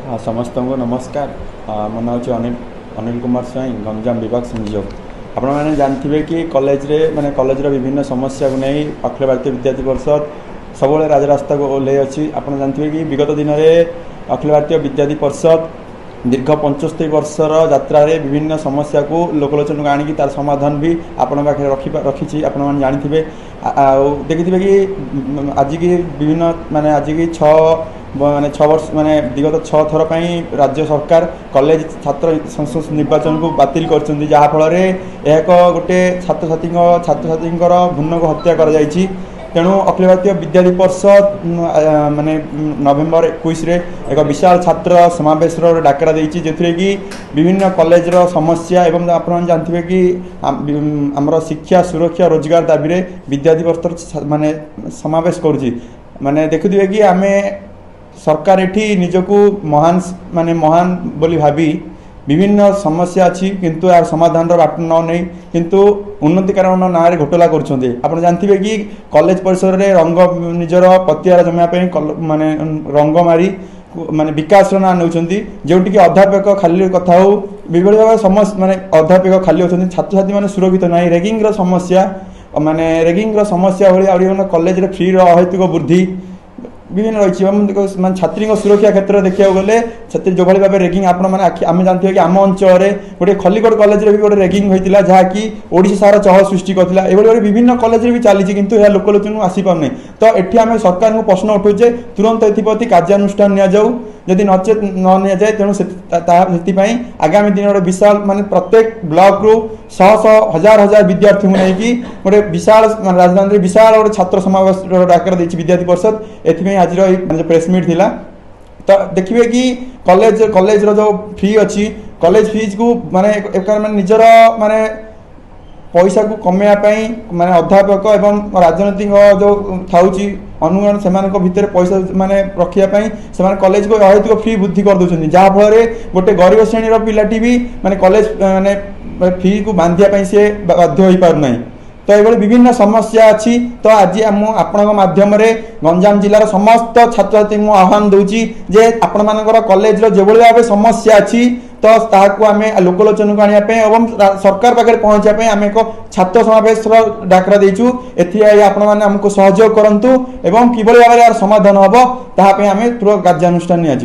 हाँ, समस्त को नमस्कार। मो ना हूँ अनिल अनिल कुमार स्वाई, गंजाम विभाग संयोग। आपण मैंने जानते कि कॉलेज रे माने कॉलेज विभिन्न समस्या को नहीं अखिल भारतीय विद्यार्थी परिषद सब राजरास्ता को ओह्लई अच्छी। आप जानते कि विगत दिन में अखिल भारतीय विद्यार्थी परिषद दीर्घ 75 वर्षर यात्रा विभिन्न समस्या को लोकलोचन को आणिकी तार समाधान भी आपण पाखे रखी आपण मैंने जानते देखी कि आज की विभिन्न माने आज की माने 6 वर्ष माने विगत 6 थर पर राज्य सरकार कॉलेज छात्र संसद निर्वाचन को बातिल कर जहाँफल एक गोटे छात्र छात्री भून्न को हत्या कर तेणु अखिल भारतीय विद्यार्थी परिषद माने नवेम्बर 21 एक विशाल छात्र समावेश डाकरा देती जो कि विभिन्न कॉलेज समस्या एवं आप जानते कि आमर शिक्षा सुरक्षा रोजगार दाबी विद्यार्थी परिषद माने समावेश करुँची। माने देखुए कि आम सरकार एठी निजको महान माने महान बोली भावी विभिन्न समस्या अच्छी किंतु यार समाधान बाट न नहीं किंतु उन्नतिकरण ना घोटाला कर जानते कि कॉलेज परिसर में रंग निजर पतिआर जमापी माने रंग मारी माने विकास ना नौ जोटि अध्यापक खाली कथा हो विभिन्न भाव समस्या माने अध्यापक खाली होती छात्र छात्री मैंने सुरक्षित ना रेगिंग समस्या माने रेगिंग समस्या भाई कॉलेज फ्री अहैतुक वृद्धि विभिन्न रही मैं छात्री सुरक्षा क्षेत्र में देखा गले छात्री जो भाई भाव रेगिंग आम जानते कि आम अंचल गोटे खलिकोट कॉलेज भी गोटे रेगिंग होता जहाँकि ओडिशा सारा चहल सृष्टि करता ये विभिन्न कॉलेज भी चली किंतु यह लोकलोचन आसी पारना। तो ये आम सरकार को प्रश्न उठुचे तुरंत एप्रति कार्यानुष्ठान जदि नचे न जाए तेणु आगामी दिन गोटे विशाल माने प्रत्येक ब्लॉक रु शह हजार हजार विद्यार्थी को लेकिन गोटे विशाल राजधानी विशाल गोटे छात्र समावेश डाकर देती विद्यार्थी परिषद एथि आज प्रेस मीट थिला। तो देखिए कि कॉलेज जो फी अच्छी कॉलेज फीज को माने निजर माने पैसा को कमेवाई माने अध्यापक एवं राजनीतिक जो थाउची अनुगण से भितर पैसा माने रखापी से कॉलेज को अहैतुक फी वृद्धि कर दूसरी जहाँफल गोटे गरीब श्रेणी पिलाटी भी माने कॉलेज माने फी को बांधिया सी बाध्य हो पार ना। तो ये विभिन्न समस्या अच्छी। तो आज आपण माध्यम गंजाम जिलार समस्त छात्र छात्री को आह्वान दूची जे आपण मानकर कॉलेज जो भाव समस्या अच्छी तो ताकू आम लोकलोचन को आने सरकार पाखे पहुँचापी आम एक छात्र समावेश डाकरा देचु। आपण मैंने आमको सहयोग करूँ एवं किभली भाव समाधान हम ताप तुरंत कार्यानुष्ठान निया।